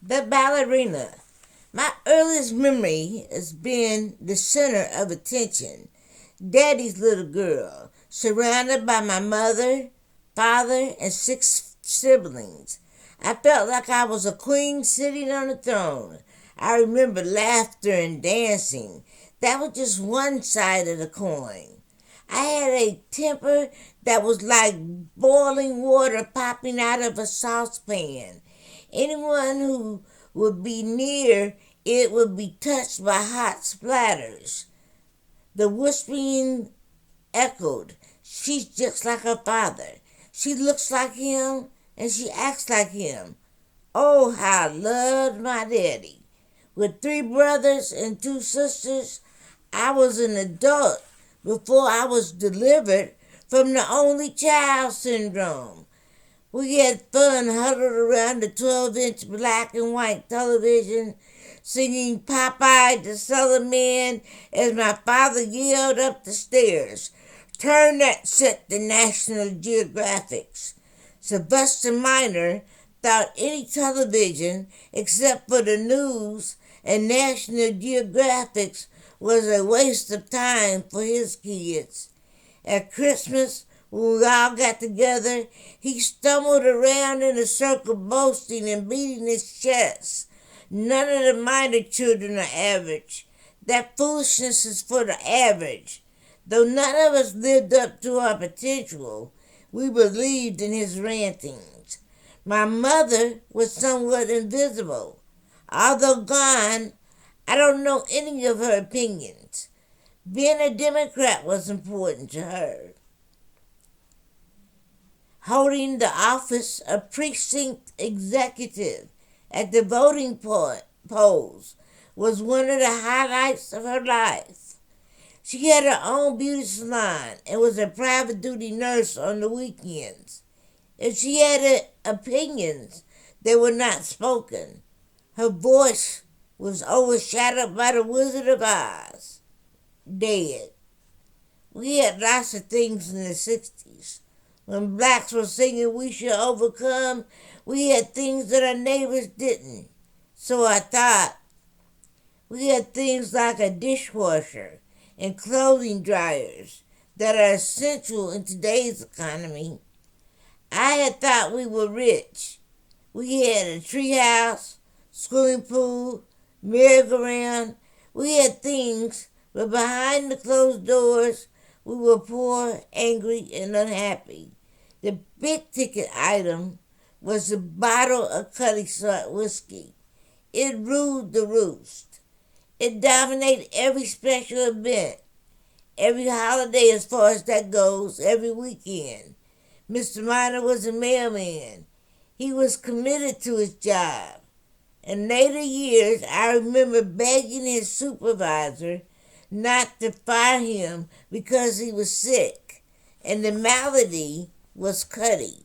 The Ballerina. My earliest memory is being the center of attention, Daddy's little girl, surrounded by my mother, father, and 6 siblings. I felt like I was a queen sitting on a throne. I remember laughter and dancing. That was just one side of the coin. I had a temper that was like boiling water popping out of a saucepan. Anyone who would be near it would be touched by hot splatters. The whispering echoed, "She's just like her father. She looks like him and she acts like him." Oh, how I loved my daddy. With 3 brothers and 2 sisters, I was an adult before I was delivered from the only child syndrome. We had fun huddled around the 12-inch black and white television, singing Popeye the Sailor Man as my father yelled up the stairs, "Turn that set to National Geographics." Sylvester Minor thought any television except for the news and National Geographics was a waste of time for his kids. At Christmas, when we all got together, he stumbled around in a circle boasting and beating his chest. None of the minor children are average. That foolishness is for the average. Though none of us lived up to our potential, we believed in his rantings. My mother was somewhat invisible. Although gone, I don't know any of her opinions. Being a Democrat was important to her. Holding the office of precinct executive at the voting polls was one of the highlights of her life. She had her own beauty salon and was a private duty nurse on the weekends. If she had opinions, they were not spoken. Her voice was overshadowed by the Wizard of Oz. Dead. We had lots of things in the 60s. When blacks were singing "We Shall Overcome," we had things that our neighbors didn't. So I thought. We had things like a dishwasher and clothing dryers that are essential in today's economy. I had thought we were rich. We had a treehouse, swimming pool, merry-go-round. We had things, but behind the closed doors, we were poor, angry, and unhappy. The big-ticket item was the bottle of Cutty Sark whiskey. It ruled the roost. It dominated every special event, every holiday as far as that goes, every weekend. Mr. Minor was a mailman. He was committed to his job. In later years, I remember begging his supervisor not to fire him because he was sick, and the malady was Cutty.